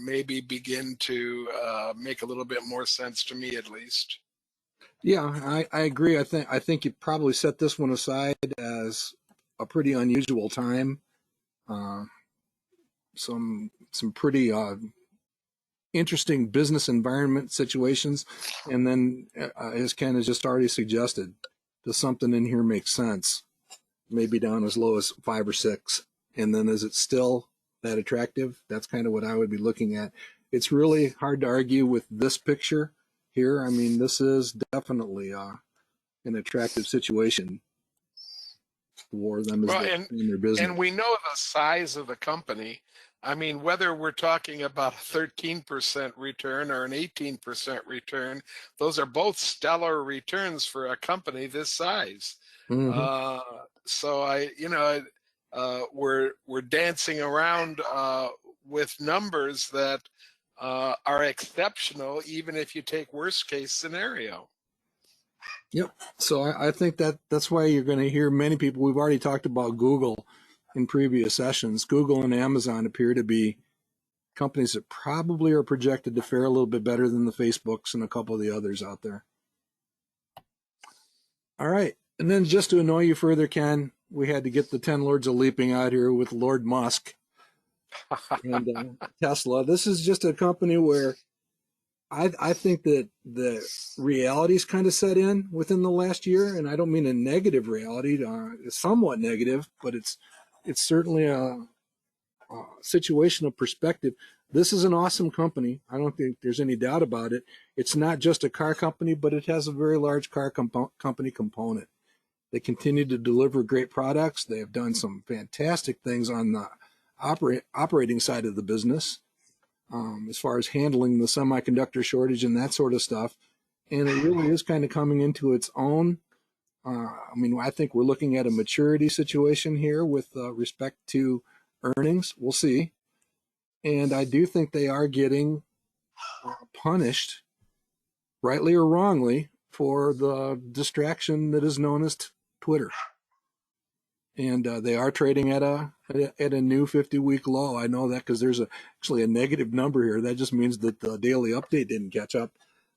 maybe begin to make a little bit more sense to me, at least. Yeah, I agree. I think you probably set this one aside as a pretty unusual time. Some pretty interesting business environment situations, and then as Ken has just already suggested, does something in here make sense? Maybe down as low as 5 or 6, and then is it still that attractive? That's kind of what I would be looking at. It's really hard to argue with this picture here. I mean, this is definitely an attractive situation for them as they in their business. And we know the size of the company. I mean, whether we're talking about a 13% return or an 18% return, those are both stellar returns for a company this size. So we're dancing around with numbers that are exceptional, even if you take worst case scenario. Yep. So I think that's why you're going to hear many people. We've already talked about Google in previous sessions. Google and Amazon appear to be companies that probably are projected to fare a little bit better than the Facebooks and a couple of the others out there. All right. And then just to annoy you further, Ken, we had to get the 10 Lords of Leaping out here with Lord Musk and Tesla. This is just a company where I think that the reality's kind of set in within the last year, and I don't mean a negative reality. It's somewhat negative, but it's certainly a situation of perspective. This is an awesome company. I don't think there's any doubt about it. It's not just a car company, but it has a very large car company component. They continue to deliver great products. They have done some fantastic things on the operating side of the business, as far as handling the semiconductor shortage and that sort of stuff. And it really is kind of coming into its own. I mean, I think we're looking at a maturity situation here with respect to earnings. We'll see. And I do think they are getting punished, rightly or wrongly, for the distraction that is known as Twitter. And they are trading at a new 50-week low. I know that because there's actually a negative number here. That just means that the daily update didn't catch up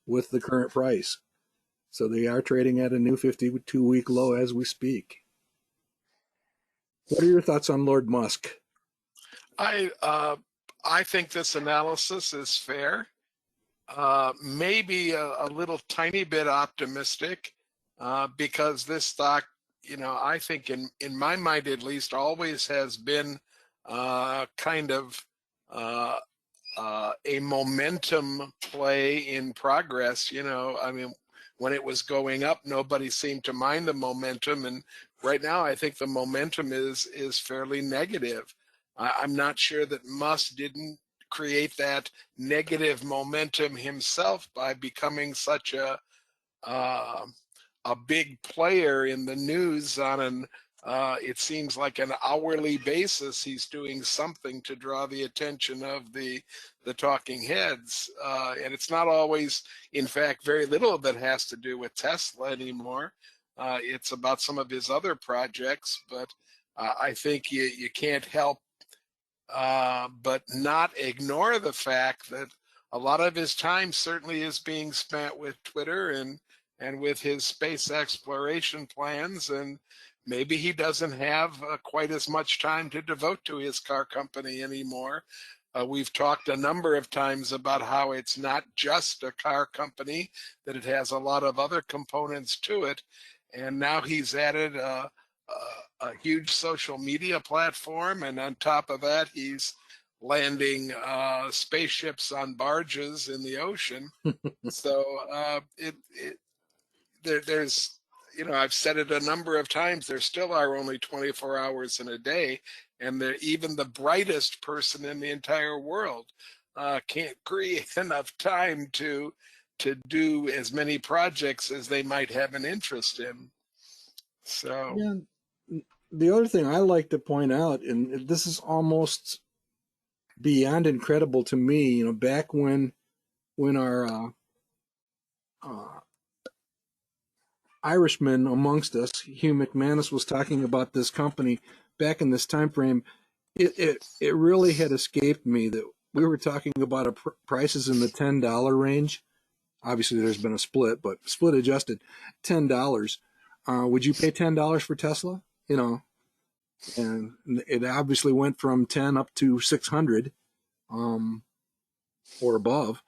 with the current price. So they are trading at a new 52-week low as we speak. What are your thoughts on Lord Musk? I think this analysis is fair. Maybe a little tiny bit optimistic, because this stock, I think in my mind at least, always has been kind of a momentum play in progress. I mean, when it was going up, nobody seemed to mind the momentum, and right now I think the momentum is fairly negative. I'm not sure that Musk didn't create that negative momentum himself by becoming such a big player in the news on an it seems like an hourly basis. He's doing something to draw the attention of the talking heads, and it's not always, in fact, very little of it has to do with Tesla anymore. It's about some of his other projects, but I think you can't help but not ignore the fact that a lot of his time certainly is being spent with Twitter and with his space exploration plans, and maybe he doesn't have quite as much time to devote to his car company anymore. We've talked a number of times about how it's not just a car company, that it has a lot of other components to it, and now he's added a huge social media platform, and on top of that, he's landing spaceships on barges in the ocean. So there's, I've said it a number of times, there still are only 24 hours in a day, and even the brightest person in the entire world can't create enough time to do as many projects as they might have an interest in. So. Yeah. The other thing I like to point out, and this is almost beyond incredible to me, back when our Irishman amongst us, Hugh McManus, was talking about this company back in this time frame, it really had escaped me that we were talking about prices in the $10 range. Obviously, there's been a split, but split adjusted, $10. Would you pay $10 for Tesla? and it obviously went from 10 up to 600 or above.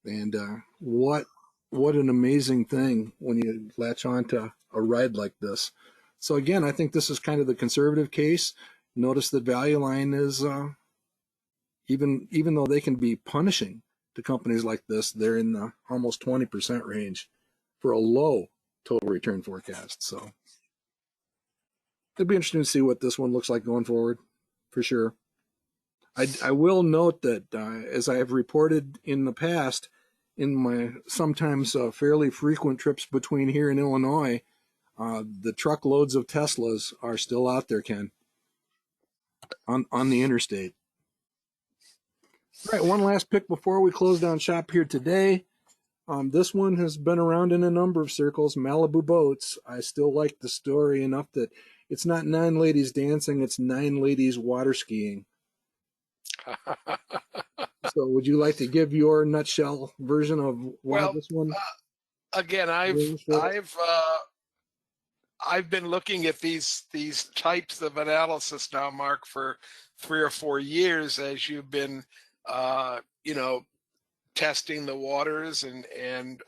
And what an amazing thing when you latch on to a ride like this. So again, I think this is kind of the conservative case. Notice that Value Line is even though they can be punishing to companies like this, they're in the almost 20% range for a low total return forecast. So it'd be interesting to see what this one looks like going forward, for sure. I will note that as I have reported in the past, in my sometimes fairly frequent trips between here and Illinois, the truckloads of Teslas are still out there, Ken, on the interstate. All right, one last pick before we close down shop here today. This one has been around in a number of circles, Malibu Boats. I still like the story enough that it's not 9 ladies dancing, it's 9 ladies water skiing. So would you like to give your nutshell version of why this one? Again, I've been looking at these types of analysis now, Mark, for 3 or 4 years as you've been, testing the waters and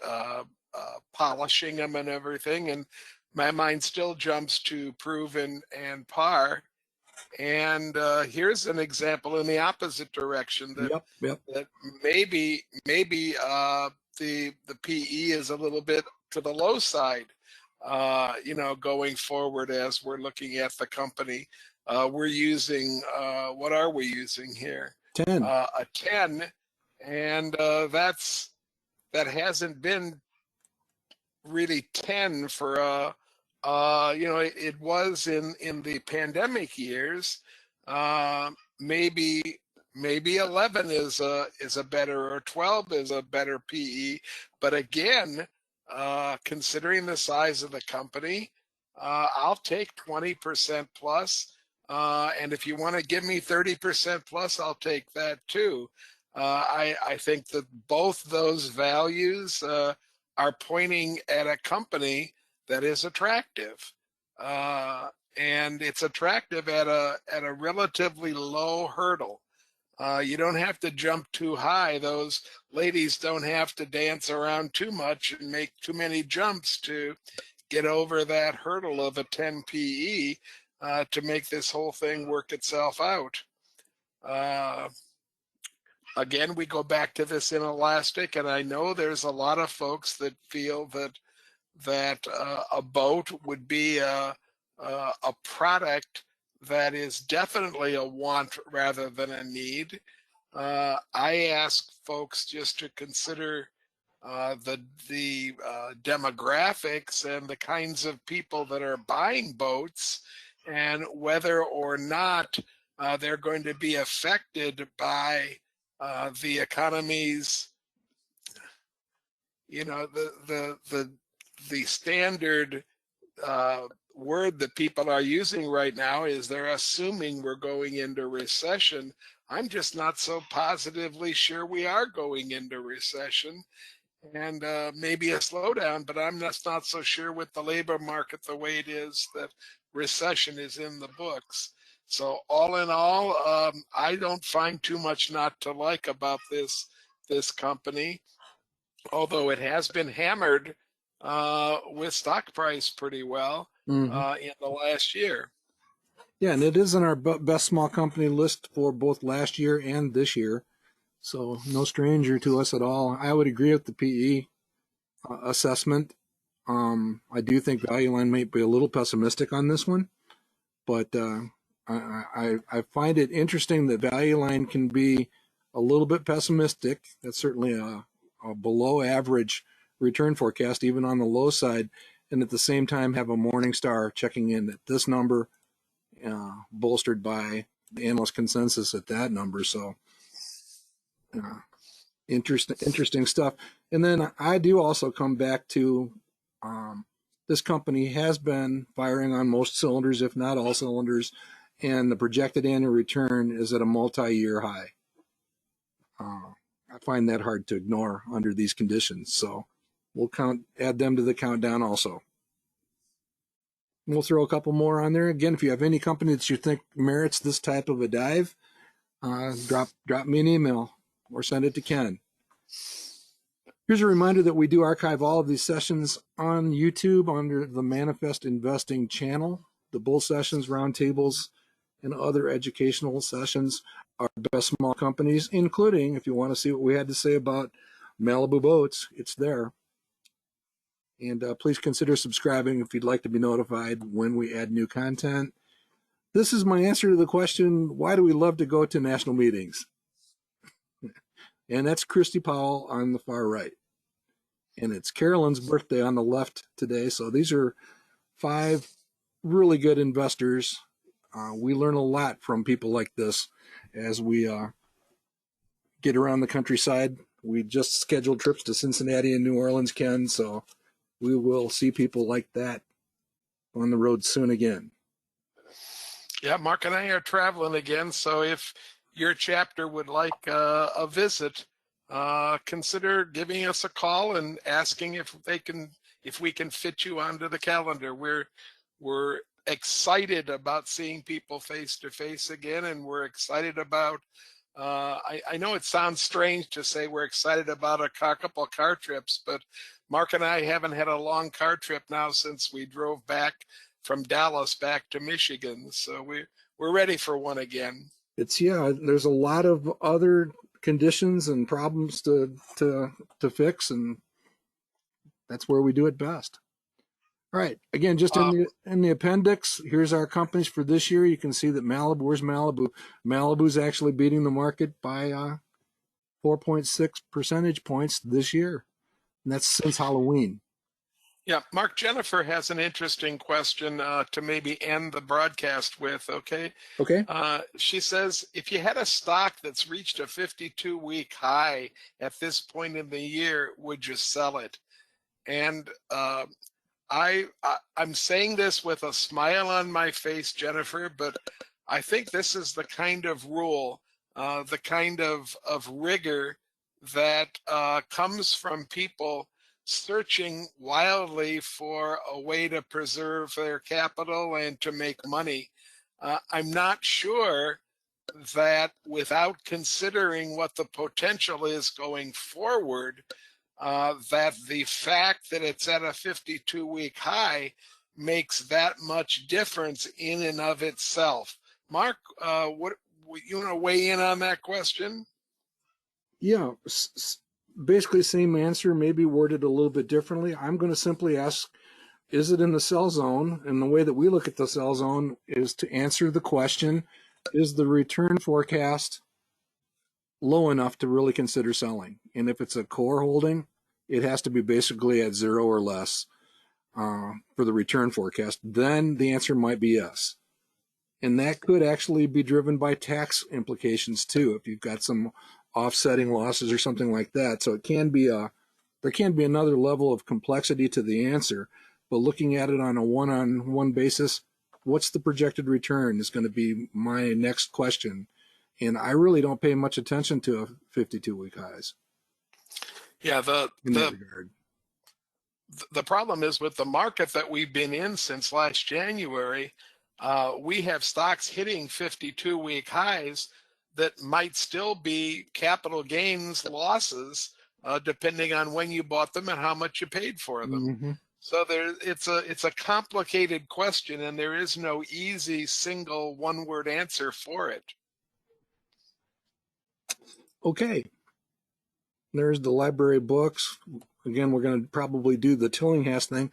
polishing them and everything. And my mind still jumps to proven and par. And here's an example in the opposite direction that that maybe the PE is a little bit to the low side. Going forward as we're looking at the company, we're using what are we using here? 10. A 10, and that hasn't been really 10 for it was in the pandemic years. Maybe 11 is a better, or 12 is a better PE. But again, considering the size of the company, I'll take 20% plus. And if you want to give me 30% plus, I'll take that too. I think that both those values are pointing at a company that is attractive, and it's attractive at a relatively low hurdle. You don't have to jump too high. Those ladies don't have to dance around too much and make too many jumps to get over that hurdle of a 10 PE to make this whole thing work itself out. Again, we go back to this inelastic, and I know there's a lot of folks that feel that a boat would be a product that is definitely a want rather than a need. I ask folks just to consider the demographics and the kinds of people that are buying boats, and whether or not they're going to be affected by the economy's, the standard word that people are using right now is they're assuming we're going into recession. I'm just not so positively sure we are going into recession, and maybe a slowdown, but I'm just not so sure with the labor market the way it is that recession is in the books. So all in all, I don't find too much not to like about this company, although it has been hammered with stock price pretty well in the last year. Yeah, and it is in our best small company list for both last year and this year. So no stranger to us at all. I would agree with the PE assessment. I do think Value Line might be a little pessimistic on this one, but I find it interesting that Value Line can be a little bit pessimistic. That's certainly a below average return forecast, even on the low side, and at the same time have a Morningstar checking in at this number, bolstered by the analyst consensus at that number. So interesting stuff. And then I do also come back to this company has been firing on most cylinders, if not all cylinders, and the projected annual return is at a multi-year high. I find that hard to ignore under these conditions. So we'll add them to the countdown also. We'll throw a couple more on there. Again, if you have any company that you think merits this type of a dive, drop me an email or send it to Ken. Here's a reminder that we do archive all of these sessions on YouTube under the Manifest Investing channel. The bull sessions, roundtables, and other educational sessions are best small companies, including, if you want to see what we had to say about Malibu boats, it's there. And please consider subscribing if you'd like to be notified when we add new content. This is my answer to the question, why do we love to go to national meetings? And that's Christi Powell on the far right. And it's Carolyn's birthday on the left today. So these are 5 really good investors. We learn a lot from people like this as we get around the countryside. We just scheduled trips to Cincinnati and New Orleans, Ken, so we will see people like that on the road soon again. Yeah, Mark and I are traveling again, so if your chapter would like a visit, consider giving us a call and asking if we can fit you onto the calendar. We're excited about seeing people face to face again, and we're excited about. I know it sounds strange to say we're excited about a couple car trips, but Mark and I haven't had a long car trip now since we drove back from Dallas back to Michigan. So we're ready for one again. There's a lot of other conditions and problems to fix, and that's where we do it best. All right. Again, just in the appendix, here's our companies for this year. You can see that where's Malibu? Malibu's actually beating the market by 4.6 percentage points this year. And that's since Halloween. Yeah, Mark, Jennifer has an interesting question to maybe end the broadcast with, okay? Okay. She says, if you had a stock that's reached a 52-week high at this point in the year, would you sell it? And I'm saying this with a smile on my face, Jennifer, but I think this is the kind of rule, the kind of rigor that comes from people searching wildly for a way to preserve their capital and to make money. I'm not sure that without considering what the potential is going forward, that the fact that it's at a 52-week high makes that much difference in and of itself. Mark, what you want to weigh in on that question? Yeah, basically same answer, maybe worded a little bit differently. I'm going to simply ask, is it in the sell zone? And the way that we look at the sell zone is to answer the question, is the return forecast low enough to really consider selling? And if it's a core holding, it has to be basically at 0 or less for the return forecast. Then the answer might be yes. And that could actually be driven by tax implications too, if you've got some offsetting losses or something like that. So it can be there can be another level of complexity to the answer, but looking at it on a one-on-one basis, what's the projected return is going to be my next question. And I really don't pay much attention to a 52-week highs. Yeah, in that regard. The problem is with the market that we've been in since last January, we have stocks hitting 52-week highs that might still be capital gains losses, depending on when you bought them and how much you paid for them. Mm-hmm. So it's a complicated question, and there is no easy single one-word answer for it. Okay. There's the library books. Again, we're going to probably do the Tillinghast thing.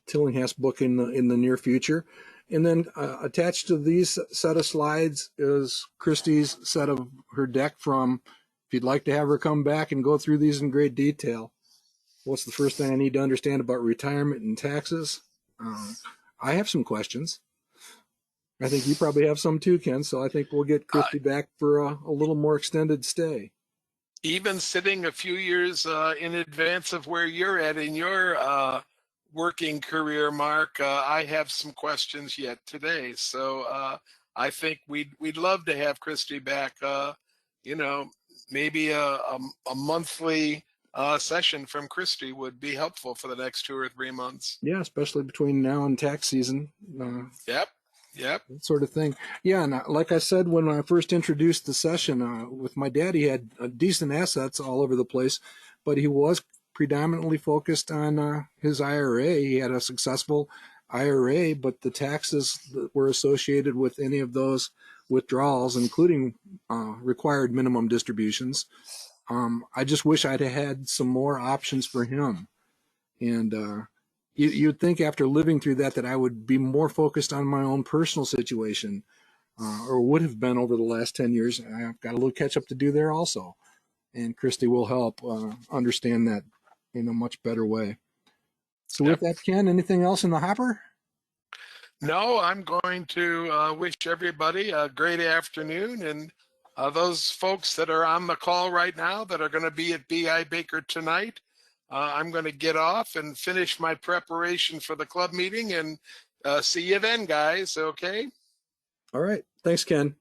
Tillinghast book in the near future. And then attached to these set of slides is Christi's set of her deck from, if you'd like to have her come back and go through these in great detail. What's the first thing I need to understand about retirement and taxes? I have some questions. I think you probably have some too, Ken, so I think we'll get Christi back for a little more extended stay. Even sitting a few years in advance of where you're at in your working career, Mark, I have some questions yet today. So I think we'd love to have Christi back, maybe a monthly session from Christi would be helpful for the next 2 or 3 months. Yeah, especially between now and tax season. Yep. That sort of thing. Yeah, and like I said when I first introduced the session, with my dad, he had decent assets all over the place, but he was predominantly focused on his IRA. He had a successful IRA, but the taxes that were associated with any of those withdrawals, including required minimum distributions, I just wish I'd had some more options for him. And you'd think after living through that I would be more focused on my own personal situation, or would have been over the last 10 years. I've got a little catch up to do there also. And Christi will help understand that in a much better way. So with that, Ken, anything else in the hopper? No, I'm going to wish everybody a great afternoon. And those folks that are on the call right now that are going to be at BI Baker tonight, I'm going to get off and finish my preparation for the club meeting, and see you then, guys. Okay. All right. Thanks, Ken.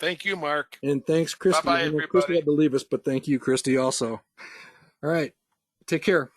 Thank you, Mark. And thanks, Christi. Bye-bye, I know everybody. Christi had to leave us, but thank you, Christi, also. All right. Take care.